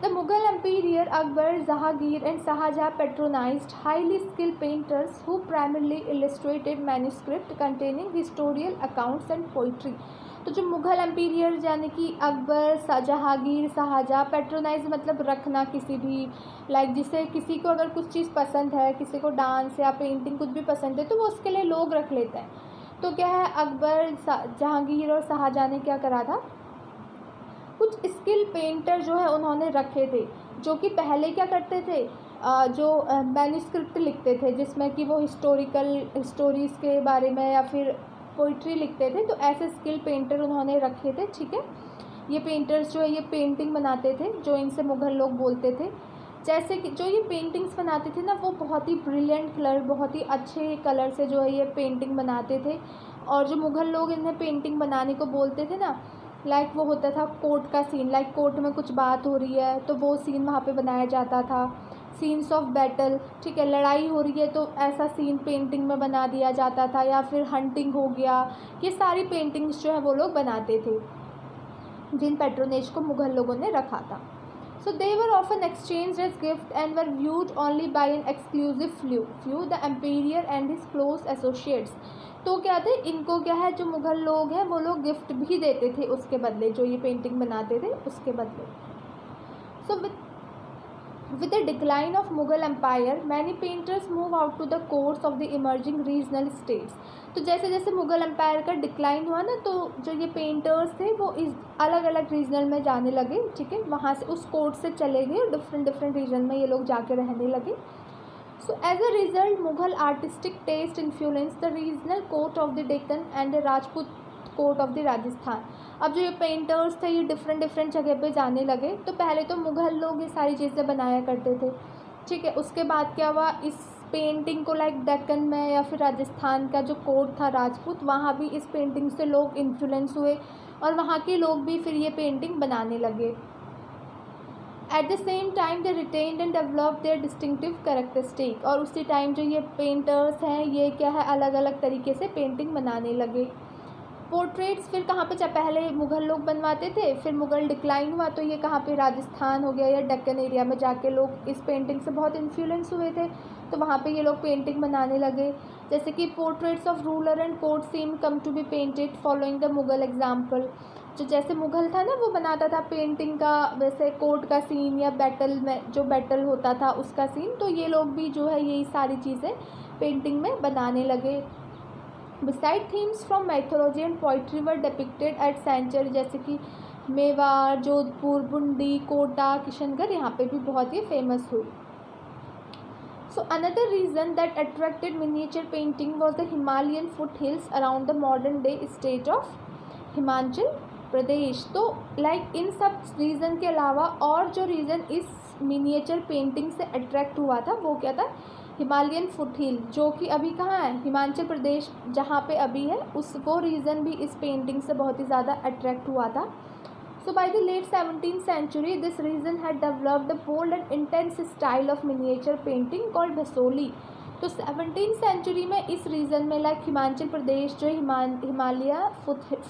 the Mughal emperor Akbar, Jahangir and Shahjahan patronised highly skilled painters who primarily illustrated manuscript containing historical accounts and poetry. तो जो मुगल एम्पीरियर यानी कि अकबर, जहांगीर, शाहजहां, पेट्रोनाइज मतलब रखना, किसी भी लाइक जिसे किसी को अगर कुछ चीज़ पसंद है, किसी को डांस या पेंटिंग कुछ भी पसंद है तो वो उसके लिए लोग रख लेते हैं। तो क्या है, अकबर, जहांगीर और शाहजहां ने क्या करा था, कुछ स्किल पेंटर जो है उन्होंने रखे थे, जो कि पहले क्या करते थे, जो मैन्युस्क्रिप्ट लिखते थे जिसमें कि वो स्टोरीज़ के बारे में या फिर पोइट्री लिखते थे। तो ऐसे स्किल पेंटर उन्होंने रखे थे, ठीक है। ये पेंटर्स जो है ये पेंटिंग बनाते थे, जो इनसे मुग़ल लोग बोलते थे। जैसे कि जो ये पेंटिंग्स बनाते थे ना, वो बहुत ही ब्रिलियंट कलर, बहुत ही अच्छे कलर से जो है ये पेंटिंग बनाते थे। और जो मुग़ल लोग इन्हें पेंटिंग बनाने को बोलते थे ना, लाइक वो होता था कोर्ट का सीन, लाइक कोर्ट में कुछ बात हो रही है तो वो सीन वहाँ पे बनाया जाता था। सीन्स ऑफ बैटल, ठीक है, लड़ाई हो रही है तो ऐसा सीन पेंटिंग में बना दिया जाता था, या फिर हंटिंग हो गया, ये सारी पेंटिंग्स जो है वो लोग बनाते थे जिन पैट्रोनेज को मुग़ल लोगों ने रखा था। So they were often exchange as gift and were viewed only by an exclusive few the emperor and his close associates. तो क्या थे, इनको क्या है, जो मुग़ल लोग हैं वो लोग गिफ्ट भी देते थे उसके बदले, जो ये पेंटिंग बनाते थे उसके बदले। सो with the decline of Mughal empire, many painters move out to the courts of the emerging regional states। तो जैसे जैसे मुग़ल एम्पायर का डिक्लाइन हुआ ना, तो जो ये पेंटर्स थे वो इस अलग अलग रीजनल में जाने लगे, ठीक है, वहाँ से उस कोर्ट से चले गए और डिफरेंट रीजन में ये लोग जाके रहने लगे। So as a result, Mughal artistic taste influenced the regional court of the Deccan and the Rajput court of the Rajasthan। अब जो ये पेंटर्स थे ये डिफरेंट जगह पे जाने लगे। तो पहले तो मुग़ल लोग ये सारी चीज़ें बनाया करते थे, ठीक है। उसके बाद क्या हुआ, इस पेंटिंग को लाइक डेक्कन में या फिर राजस्थान का जो कोर्ट था राजपूत, वहाँ भी इस पेंटिंग से लोग इन्फ्लुएंस हुए और वहाँ के लोग भी फिर ये पेंटिंग बनाने लगे। Eight the same time they retained and develop their distinctive characteristic. और उसी टाइम जो ये पेंटर्स हैं ये क्या है, अलग अलग तरीके से पेंटिंग बनाने लगे। पोर्ट्रेट्स फिर कहाँ पे, जब पहले मुग़ल लोग बनवाते थे, फिर मुग़ल डिक्लाइन हुआ तो ये कहाँ पे, राजस्थान हो गया या डेक्कन एरिया में जाके लोग इस पेंटिंग से बहुत इन्फ्लुएंस हुए थे, तो वहाँ पे ये लोग पेंटिंग बनाने लगे। जैसे कि portraits of ruler and court scene come to be painted following the Mughal example. जो जैसे मुग़ल था ना वो बनाता था पेंटिंग का, वैसे कोर्ट का सीन या बैटल में जो बैटल होता था उसका सीन, तो ये लोग भी जो है यही सारी चीज़ें पेंटिंग में बनाने लगे। Beside themes from mythology and poetry were depicted at century, जैसे कि मेवाड़, जोधपुर, बूंदी, कोटा, किशनगढ़, यहाँ पे भी बहुत ही फेमस हुई। So another reason that attracted miniature painting was the Himalayan foothills around the modern day state of Himachal Pradesh. तो लाइक इन सब रीज़न के अलावा और जो रीज़न इस मिनिएचर पेंटिंग से अट्रैक्ट हुआ था वो क्या था, हिमालयन फुटहिल, जो कि अभी कहाँ है, हिमाचल प्रदेश जहाँ पे अभी है, उस वो रीज़न भी इस पेंटिंग से बहुत ही ज़्यादा अट्रैक्ट हुआ था। So by the late 17th century, this region had developed a bold and intense style of miniature painting called Basoli। तो 17th सेंचुरी में इस रीजन में लाइक हिमाचल प्रदेश जो हिमालय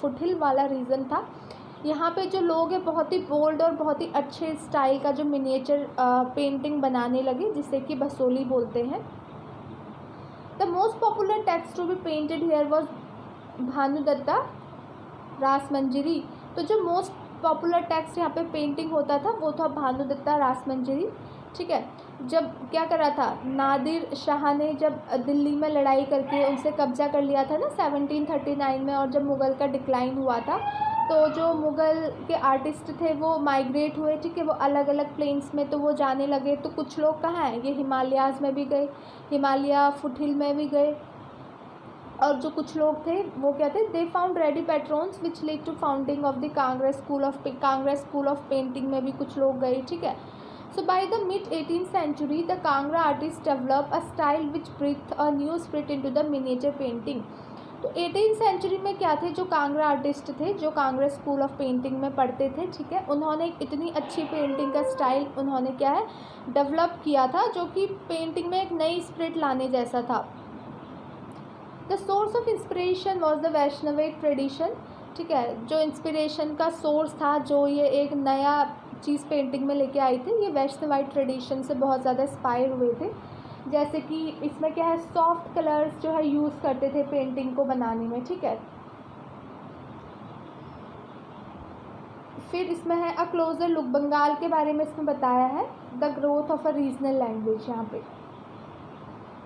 फुटहिल वाला रीजन था, यहाँ पे जो लोग हैं बहुत ही बोल्ड और बहुत ही अच्छे स्टाइल का जो मिनिएचर पेंटिंग बनाने लगे, जिसे कि बसोली बोलते हैं। The most popular text to be painted here was Bhanudatta Rasamanjari. तो जो मोस्ट पॉपुलर टेक्स्ट यहाँ पे पेंटिंग होता था वो था भानुदत्ता रासमंजरी, ठीक है। जब क्या करा था, नादिर शाह ने जब दिल्ली में लड़ाई करके उनसे कब्जा कर लिया था ना 1739 में, और जब मुग़ल का डिक्लाइन हुआ था तो जो मुग़ल के आर्टिस्ट थे वो माइग्रेट हुए, ठीक है, वो अलग अलग प्लेन्स में तो वो जाने लगे। तो कुछ लोग कहाँ हैं, ये हिमालयाज़ में भी गए, हिमालय फुटहिल में भी गए। और जो कुछ लोग थे वो क्या थे, they found ready patrons which led to founding of the Kangra school of painting में भी कुछ लोग गए, ठीक है। So by the mid 18th century, the Kangra artists developed a style which breathed a new spirit into the miniature painting. तो 18th century में क्या थे, जो कांगड़ा आर्टिस्ट थे, जो कांग्रेस स्कूल ऑफ पेंटिंग में पढ़ते थे, ठीक है, उन्होंने एक इतनी अच्छी पेंटिंग का स्टाइल उन्होंने क्या है डेवलप किया था, जो कि पेंटिंग में एक नई स्पिरिट लाने जैसा था। The source of inspiration was the Vaishnavic tradition, ठीक है, जो इंस्पिरेशन का सोर्स था, जो ये एक नया चीज़ पेंटिंग में लेके आई थी, ये वैष्णवाइट ट्रेडिशन से बहुत ज़्यादा इंस्पायर हुए थे। जैसे कि इसमें क्या है, सॉफ्ट कलर्स जो है यूज़ करते थे पेंटिंग को बनाने में, ठीक है। फिर इसमें है अ क्लोजर लुक, बंगाल के बारे में इसमें बताया है, the growth of a regional language. यहाँ पे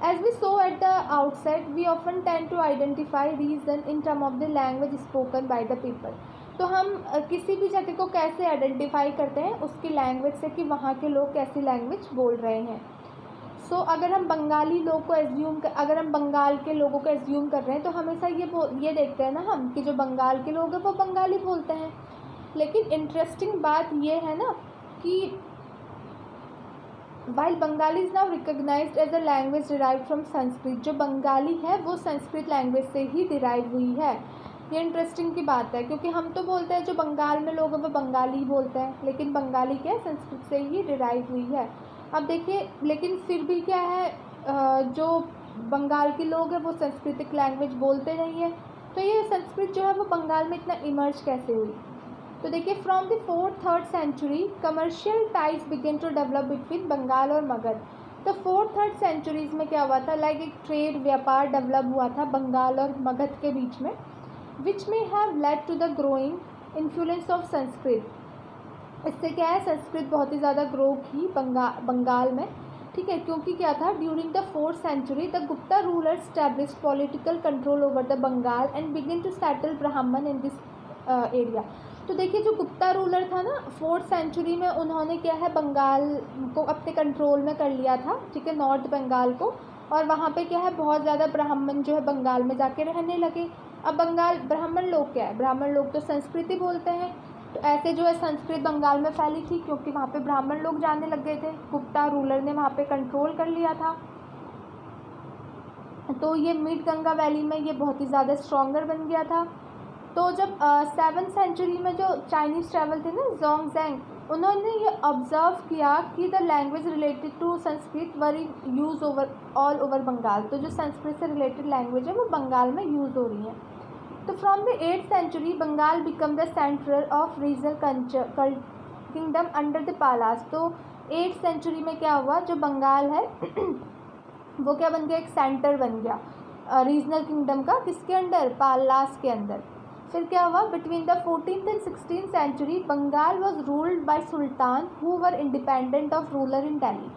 As we saw at the outset, we often tend to identify reason in terms of the language spoken by the people. तो हम किसी भी जगह को कैसे आइडेंटिफाई करते हैं, उसकी लैंग्वेज से, कि वहाँ के लोग कैसी लैंग्वेज बोल रहे हैं। अगर हम बंगाली लोग को अगर हम बंगाल के लोगों को एज्यूम कर रहे हैं, तो हमेशा ये देखते हैं ना हम कि जो बंगाल के लोग हैं वो बंगाली बोलते हैं। लेकिन इंटरेस्टिंग बात ये है ना कि while Bengali is now recognized as a language derived from Sanskrit, जो बंगाली है वो संस्कृत लैंग्वेज से ही डिराइव हुई है। ये इंटरेस्टिंग की बात है, क्योंकि हम तो बोलते हैं जो बंगाल में लोग हैं वो बंगाली बोलते हैं, लेकिन बंगाली क्या है, संस्कृत से ही डिराइव हुई है। अब देखिए, लेकिन फिर भी क्या है, जो बंगाल के लोग हैं वो संस्कृतिक लैंग्वेज बोलते नहीं है, तो ये संस्कृत जो है वो बंगाल में इतना इमर्ज कैसे हुई। तो देखिए, from the 4th-3rd century commercial ties began to develop between Bengal और मगध। तो 4th-3rd सेंचुरीज़ में क्या हुआ था, लाइक एक ट्रेड, व्यापार डेवलप हुआ था बंगाल और मगध के बीच में, विच में have led to the growing influence of Sanskrit. इससे क्या है, संस्कृत बहुत ही ज़्यादा ग्रो की बंगाल में, ठीक है, क्योंकि क्या था, during the 4th century the Gupta ruler established political control over the Bengal and begin to settle Brahmin in this area. तो देखिए, जो गुप्ता रूलर था ना 4th सेंचुरी में, उन्होंने क्या है बंगाल को अपने कंट्रोल में कर लिया था, ठीक है, नॉर्थ बंगाल को, और वहाँ पे क्या है बहुत ज़्यादा ब्राह्मण जो है बंगाल में जाके रहने लगे। अब ब्राह्मण लोग क्या है, ब्राह्मण लोग तो संस्कृति बोलते हैं, तो ऐसे जो है संस्कृत बंगाल में फैली थी, क्योंकि वहाँ पे ब्राह्मण लोग जाने लग गए थे, गुप्ता रूलर ने वहाँ पे कंट्रोल कर लिया था। तो ये मिड गंगा वैली में ये बहुत ही ज़्यादा स्ट्रॉन्गर बन गया था। तो जब 7th सेंचुरी में जो चाइनीज़ ट्रैवल थे ना, ज़ोंगज़ेंग, उन्होंने ये ऑब्ज़र्व किया कि the language related to Sanskrit were use all over Bengal. तो जो संस्कृत से रिलेटेड लैंग्वेज है वो बंगाल में यूज़ हो रही है। तो from the 8th century Bengal become the centre of regional kingdom under the Palas. तो 8th सेंचुरी में क्या हुआ, जो बंगाल है वो क्या बन गया, एक सेंटर बन गया रीजनल किंगडम का, किसके अंडर, पालास के अंदर। फिर क्या हुआ, between the 14th and 16th century Bengal was ruled by sultan who were independent of ruler in Delhi.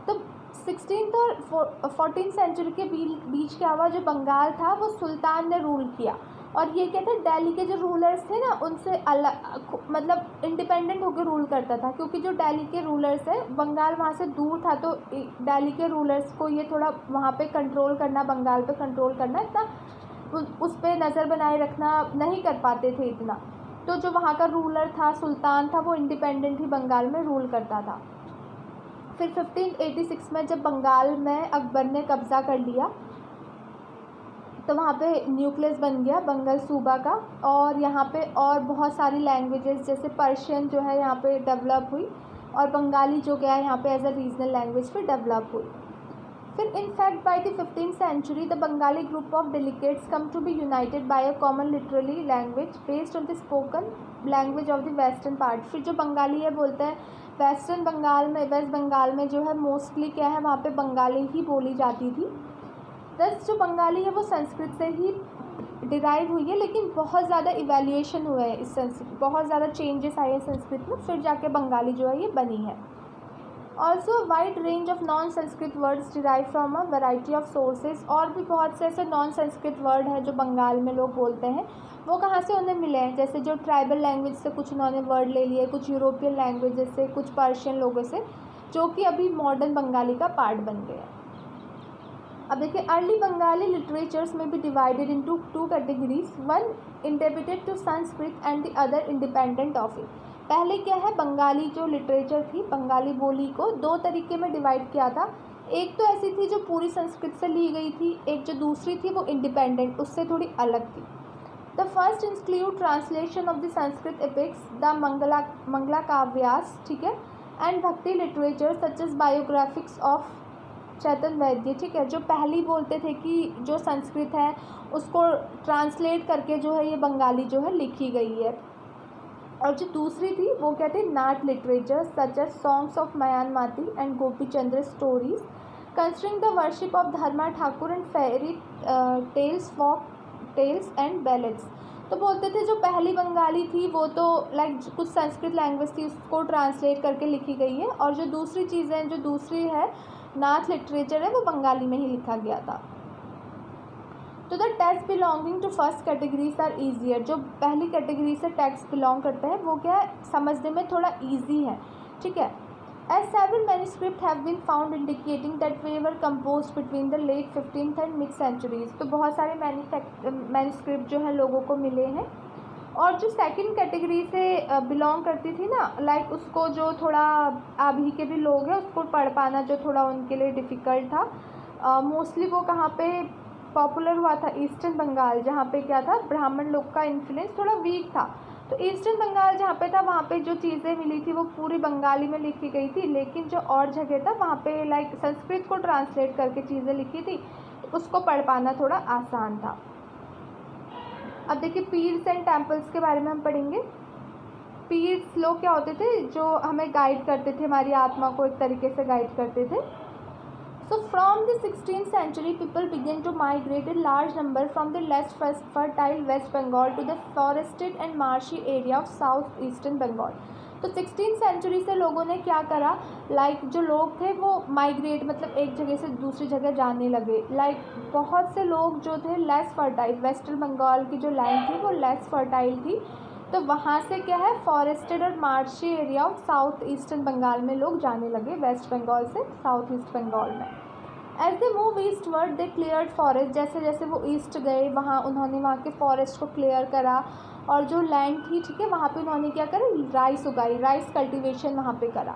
तो 16th और 14th सेंचुरी के बीच क्या हुआ, जो बंगाल था वो सुल्तान ने रूल किया, और ये क्या थे, दिल्ली के जो रूलर्स थे ना उनसे अलग, मतलब इंडिपेंडेंट होकर रूल करता था, क्योंकि जो दिल्ली के रूलर्स है, बंगाल वहाँ से दूर था, तो दिल्ली के रूलर्स को ये थोड़ा वहाँ पे कंट्रोल करना, बंगाल पे कंट्रोल करना, इतना उस पर नज़र बनाए रखना नहीं कर पाते थे इतना। तो जो वहाँ का रूलर था, सुल्तान था, वो इंडिपेंडेंट ही बंगाल में रूल करता था। फिर 1586 में जब बंगाल में अकबर ने कब्ज़ा कर लिया, तो वहाँ पे न्यूक्लियस बन गया बंगाल सूबा का, और यहाँ पे और बहुत सारी लैंग्वेजेस जैसे पर्शियन जो है यहाँ पे डेवलप हुई, और बंगाली जो क्या है यहाँ पे एज अ रीजनल लैंग्वेज पे डेवलप हुई। फिर in fact by the 15th century the Bengali group of delegates come to be united by a common literary language based on the spoken language of the western part. फिर जो बंगाली है बोलते हैं waste Bengal में जो है मोस्टली क्या है, वहाँ पे बंगाली ही बोली जाती थी। दस जो बंगाली है वो संस्कृत से ही डिराइव हुई है, लेकिन बहुत ज़्यादा इवैल्यूएशन हुआ है इस संस्कृत, बहुत ज़्यादा चेंजेस आए हैं संस्कृत में, फिर जाके बंगाली जो है ये बनी है। Also wide range of non Sanskrit words derive from a variety of sources. और भी बहुत से ऐसे नॉन संस्कृत वर्ड हैं जो बंगाल में लोग बोलते हैं, वो कहाँ से उन्हें मिले हैं, जैसे जो ट्राइबल लैंग्वेज से कुछ उन्होंने वर्ड ले लिए, कुछ यूरोपियन लैंग्वेजेस से, कुछ पर्शियन लोगों से, जो कि अभी मॉडर्न बंगाली का पार्ट बन गए हैं। अब देखिए, अर्ली बंगाली लिटरेचर्स में भी divided into two categories, one interpreted to Sanskrit and the other independent of it. पहले क्या है, बंगाली जो लिटरेचर थी, बंगाली बोली को दो तरीके में डिवाइड किया था। एक तो ऐसी थी जो पूरी संस्कृत से ली गई थी, एक जो दूसरी थी वो इंडिपेंडेंट, उससे थोड़ी अलग थी। The first include translation of the Sanskrit epics, the Mangalakavyas, ठीक है, and bhakti literature such as biographies of Chaitanyadeva, ठीक है। जो पहली बोलते थे कि जो संस्कृत है उसको ट्रांसलेट करके जो है ये बंगाली जो है लिखी गई है। और जो दूसरी थी वो क्या थी, Nath literature such as songs of Maynamati and Gopichandra stories considering the worship of Dharma Thakur and fairy tales, folk tales and ballads. तो बोलते थे जो पहली बंगाली थी वो तो लाइक कुछ संस्कृत लैंग्वेज थी उसको ट्रांसलेट करके लिखी गई है, और जो दूसरी चीज़ें, जो दूसरी है नाथ लिटरेचर है, वो बंगाली में ही लिखा गया था। तो the text belonging to first categories are easier. जो पहली कैटेगरी से टेक्स्ट बिलोंग करते हैं वो क्या है, समझने में थोड़ा ईजी है, ठीक है। As several manuscript have been found indicating that they were composed between the late 15th and mid centuries. तो बहुत सारे मैन्युस्क्रिप्ट जो है लोगों को मिले हैं। और जो सेकंड कैटेगरी से बिलोंग करती थी ना, लाइक उसको जो थोड़ा अभी के भी लोग हैं उसको पढ़ पाना जो थोड़ा उनके लिए डिफ़िकल्ट था, मोस्टली वो कहाँ पे पॉपुलर हुआ था, ईस्टर्न बंगाल, जहाँ पे क्या था, ब्राह्मण लोग का इन्फ्लुएंस थोड़ा वीक था। तो ईस्टर्न बंगाल जहाँ पे था वहाँ पे जो चीज़ें मिली थी वो पूरी बंगाली में लिखी गई थी, लेकिन जो और जगह था वहाँ पे लाइक संस्कृत को ट्रांसलेट करके चीज़ें लिखी थी, उसको पढ़ पाना थोड़ा आसान था। अब देखिए, पीर्स एंड टेम्पल्स के बारे में हम पढ़ेंगे। पीर्स लोग क्या होते थे, जो हमें गाइड करते थे, हमारी आत्मा को एक तरीके से गाइड करते थे। So from the 16th century, people began to migrate in large number from the less fertile West Bengal to the forested and marshy area of south eastern Bengal. तो 16th century से लोगों ने क्या करा, like जो लोग थे वो माइग्रेट, मतलब एक जगह से दूसरी जगह जाने लगे। लाइक बहुत से लोग जो थे लेस फर्टाइल, वेस्टर्न बंगाल की जो लैंड थी वो लेस फर्टाइल थी, तो वहाँ से क्या है, फॉरेस्टेड और marshy area of south eastern Bengal में लोग जाने लगे, वेस्ट बंगाल से साउथ ईस्ट बंगाल में। As they move eastward they cleared forest. जैसे जैसे वो ईस्ट गए वहाँ उन्होंने वहाँ के फॉरेस्ट को क्लियर करा, और जो लैंड थी, ठीक है, वहाँ पे उन्होंने क्या करा, राइस उगाई, राइस कल्टीवेशन वहाँ पे करा।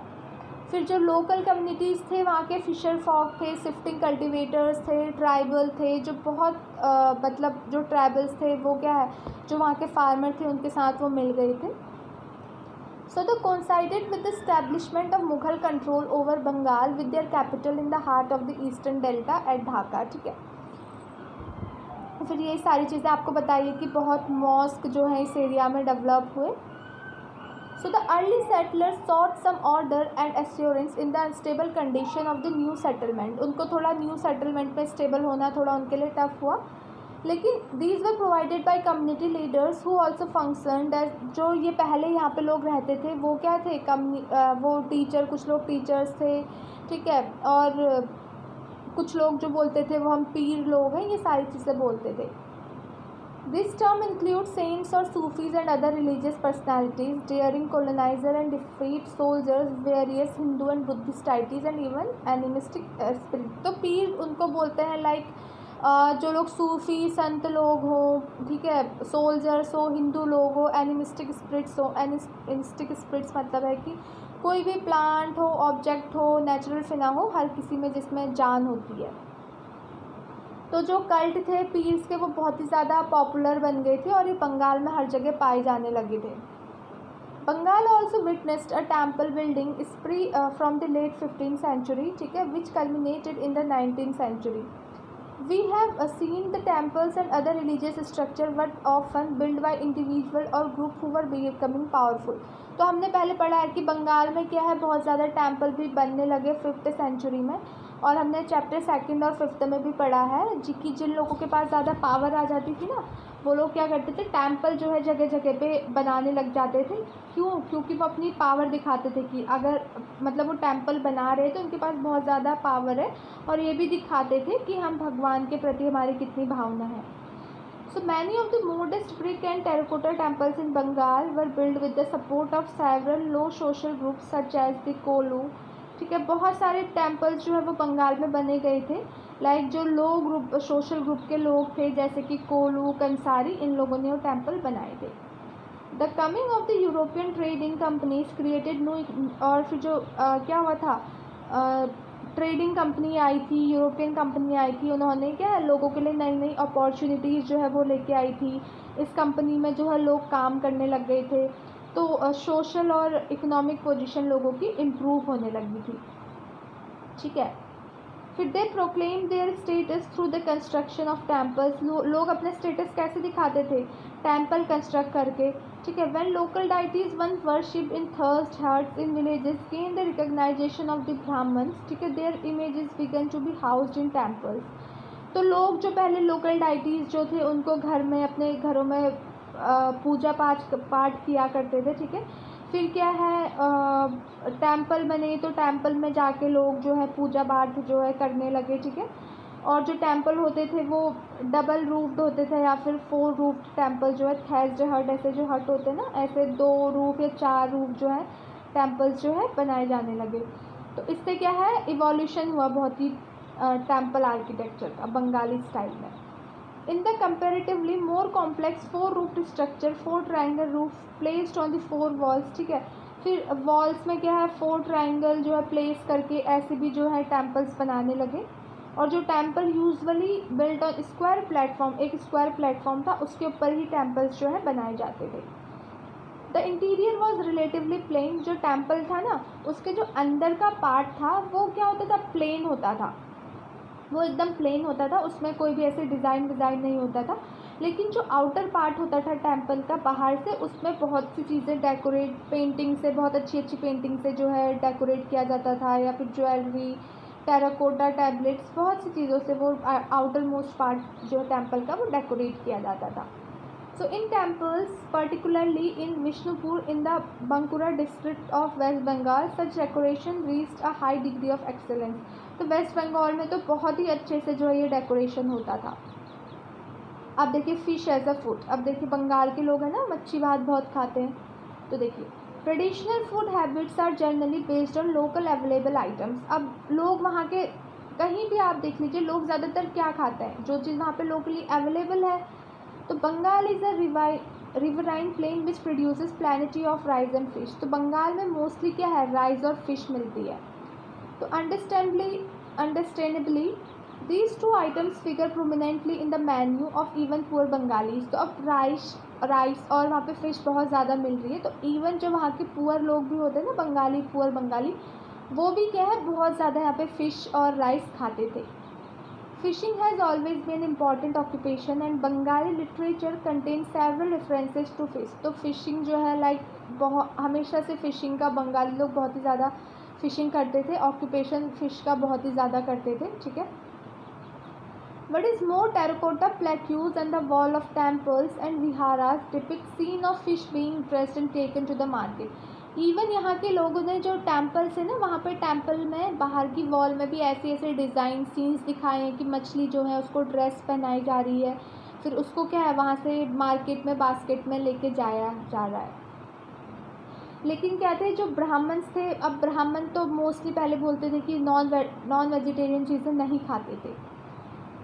फिर जो लोकल कम्युनिटीज़ थे वहाँ के फिशर फॉक थे, शिफ्टिंग कल्टीवेटर्स थे, ट्राइबल थे, जो बहुत मतलब जो ट्राइबल्स थे वो क्या है, जो वहाँ के फार्मर थे उनके साथ वो मिल गए थे। So they coincided with the establishment of Mughal control over Bengal with their capital in the heart of the eastern delta at Dhaka, ठीक है। फिर ये सारी चीज़ें आपको बताइए कि बहुत मॉस्क जो है इस एरिया में डेवलप हुए। So the early settlers sought some order and assurance in the unstable condition of the new settlement. उनको थोड़ा न्यू सेटलमेंट में स्टेबल होना थोड़ा उनके लिए टफ हुआ, लेकिन these were provided by community leaders who also functioned as, जो ये पहले यहाँ पे लोग रहते थे वो क्या थे, वो टीचर, कुछ लोग टीचर्स थे, ठीक है, और कुछ लोग जो बोलते थे वो हम पीर लोग हैं, ये सारी चीज़ें बोलते थे। दिस टर्म इंक्लूड सेंट्स और sufis and other religious personalities daring coloniser and defeat soldiers, various Hindu and Buddhist deities and even animistic spirit. तो पीर उनको बोलते हैं लाइक जो लोग सूफ़ी संत लोग हों, ठीक है, सोल्जर्स हो, हिंदू लोग हो, एनिमिस्टिक स्पिरिट्स हो। एनिमिस्टिक स्पिरिट्स मतलब है कि कोई भी प्लांट हो, ऑब्जेक्ट हो, नेचुरल फिना हो, हर किसी में जिसमें जान होती है। तो जो कल्ट थे पीर्स के वो बहुत ही ज़्यादा पॉपुलर बन गए थे और ये बंगाल में हर जगह पाए जाने लगे थे। Bengal also witnessed a temple building spree from the late 15th century, ठीक है, which culminated in the 19th century. We have seen the temples and other religious structure were often built by individual or group who were becoming powerful. तो हमने पहले पढ़ा है कि बंगाल में क्या है, बहुत ज़्यादा टेम्पल भी बनने लगे 5th century में, और हमने चैप्टर 2nd और 5th में भी पढ़ा है कि जिन लोगों के पास ज़्यादा पावर आ जाती थी ना वो लोग क्या करते थे, टेम्पल जो है जगह जगह पे बनाने लग जाते थे। क्यों? क्योंकि वो अपनी पावर दिखाते थे कि अगर मतलब वो टेम्पल बना रहे तो उनके पास बहुत ज़्यादा पावर है, और ये भी दिखाते थे कि हम भगवान के प्रति हमारी कितनी भावना है। So many of the modest brick and terracotta temples in Bengal were built with the support of several low social groups such as the Kolu। ठीक है, बहुत सारे टेम्पल्स जो है वो बंगाल में बने गए थे, लाइक जो लो ग्रुप सोशल ग्रुप के लोग थे जैसे कि कोलू, कंसारी, इन लोगों ने वो टेम्पल बनाए थे। The coming of the European trading companies created new, और फिर जो क्या हुआ था, ट्रेडिंग कंपनी आई थी, यूरोपियन कंपनी आई थी, उन्होंने क्या है लोगों के लिए नई नई अपॉर्चुनिटीज़ जो है वो लेके आई थी। इस कंपनी में जो है लोग काम करने लग गए थे, तो सोशल और इकोनॉमिक पोजीशन लोगों की इम्प्रूव होने लगी थी। ठीक है, फिर they proclaim their status through the construction of temples. लोग अपने स्टेटस कैसे दिखाते थे? टेम्पल कंस्ट्रक्ट करके। ठीक है, when local deities one worship in thatched huts in villages gain the recognisation of the Brahmins. ठीक है, their images began to be housed in temples. तो लोग जो पहले लोकल डाइटीज जो थे उनको घर में अपने घरों में पूजा पाठ किया करते थे। ठीक है, फिर क्या है, टेम्पल बने तो टेम्पल में जाके लोग जो है पूजा पाठ जो है करने लगे। ठीक है, और जो टेम्पल होते थे वो डबल रूफ्ड होते थे या फिर 4 रूफ्ड टेम्पल जो है, थैज्ड हट, ऐसे जो हट होते हैं ना, ऐसे 2 रूफ या 4 रूफ जो है टेम्पल्स जो है बनाए जाने लगे। तो इससे क्या है, इवोल्यूशन हुआ बहुत ही टेम्पल आर्किटेक्चर का बंगाली स्टाइल में। In the comparatively more complex 4-roofed structure, 4 triangle roof placed on the 4 walls। ठीक है, फिर वॉल्स में क्या है 4 ट्राइंगल जो है प्लेस करके ऐसे भी जो है टेम्पल्स बनाने लगे। और जो temple usually built on square platform, एक स्क्वायर प्लेटफॉर्म था उसके ऊपर ही टेम्पल्स जो है बनाए जाते थे। The interior was relatively plain. जो टेम्पल था ना उसके जो अंदर का पार्ट था वो क्या होता था, प्लेन होता था, वो एकदम प्लेन होता था, उसमें कोई भी ऐसे डिज़ाइन नहीं होता था। लेकिन जो आउटर पार्ट होता था टेम्पल का बाहर से, उसमें बहुत सी चीज़ें डेकोरेट, पेंटिंग से, बहुत अच्छी अच्छी पेंटिंग से जो है डेकोरेट किया जाता था, या फिर ज्वेलरी, टेराकोटा टैबलेट्स, बहुत सी चीज़ों से वो आउटर मोस्ट पार्ट जो टेम्पल का वो डेकोरेट किया जाता था। So in temples, particularly in Vishnupur in the Bankura district of West Bengal, such decoration reached a high degree of excellence। तो वेस्ट बंगाल में तो बहुत ही अच्छे से जो है ये डेकोरेशन होता था। अब देखिए फिश एज अ फूड। अब देखिए बंगाल के लोग हैं ना मच्छी भात बहुत खाते हैं, तो देखिए traditional food habits are generally based on local available items. अब लोग वहाँ के कहीं भी आप देख लीजिए लोग ज़्यादातर क्या खाते हैं, जो चीज़ वहाँ पे लोकली अवेलेबल है। तो Bengal is a riverine plain which produces plenty of rice and fish. तो बंगाल में मोस्टली क्या है, राइस और फिश मिलती है। तो understandably these 2 items figure prominently in the menu of even poor Bengalis. तो अब राइस और वहाँ पे फ़िश बहुत ज़्यादा मिल रही है, तो इवन जो वहाँ के पुअर लोग भी होते हैं ना बंगाली, पुअर बंगाली, वो भी क्या है बहुत ज़्यादा यहाँ पे फ़िश और राइस खाते थे। Fishing has always been important occupation and Bengali literature contain several references to fish. तो फिशिंग जो है लाइक बहुत हमेशा से फिशिंग का बंगाली लोग बहुत ही ज़्यादा फिशिंग करते थे, ऑक्यूपेशन फ़िश का बहुत ही ज़्यादा करते थे। ठीक है, what is more terracotta plaques and the wall of temples and viharas depict scene of fish being dressed and taken to the market. Even यहाँ के लोगों ने जो टेम्पल्स है ना वहाँ पे टेम्पल में बाहर की वॉल में भी ऐसे ऐसे डिज़ाइन सीन्स दिखाए हैं कि मछली जो है उसको ड्रेस पहनाई जा रही है, फिर उसको क्या है वहाँ से मार्केट में बास्केट में लेके जाया जा रहा है। लेकिन क्या थे जो ब्राह्मण्स थे, अब ब्राह्मण तो मोस्टली पहले बोलते थे कि नॉन वेजिटेरियन चीज़ें नहीं खाते थे।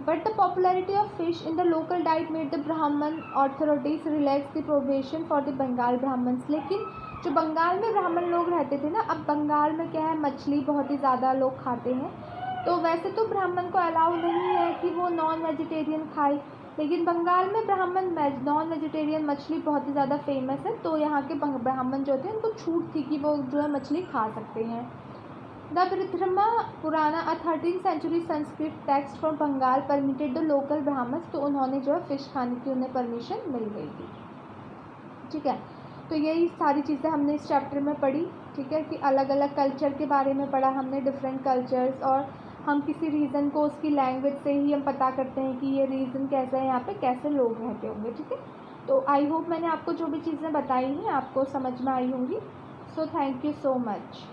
But the popularity of fish in the local diet made the Brahmana authorities relax the prohibition for the Bengal Brahmanas. लेकिन जो बंगाल में ब्राह्मण लोग रहते थे ना, अब बंगाल में क्या है मछली बहुत ही ज़्यादा लोग खाते हैं, तो वैसे तो ब्राह्मण को अलाउ नहीं है कि वो नॉन वेजिटेरियन खाए, लेकिन बंगाल में ब्राह्मण नॉन वेजिटेरियन मछली बहुत ही ज़्यादा फेमस है, तो यहाँ के ब्राह्मण जो थे उनको छूट थी कि वो जो है मछली खा सकते हैं। The Brihaddharma Purana a 13th century Sanskrit text from Bengal permitted the local Brahmins. तो उन्होंने जो है फ़िश खाने की उन्हें परमिशन मिल गई थी। ठीक है, तो यही सारी चीज़ें हमने इस चैप्टर में पढ़ी। ठीक है, कि अलग अलग कल्चर के बारे में पढ़ा हमने, डिफरेंट कल्चर्स, और हम किसी रीजन को उसकी लैंग्वेज से ही हम पता करते हैं कि ये रीजन कैसा है, यहाँ पे कैसे लोग रहते होंगे, ठीक है। तो आई होप मैंने आपको जो भी चीज़ें बताई हैं आपको समझ में आई होंगी। So thank you so much.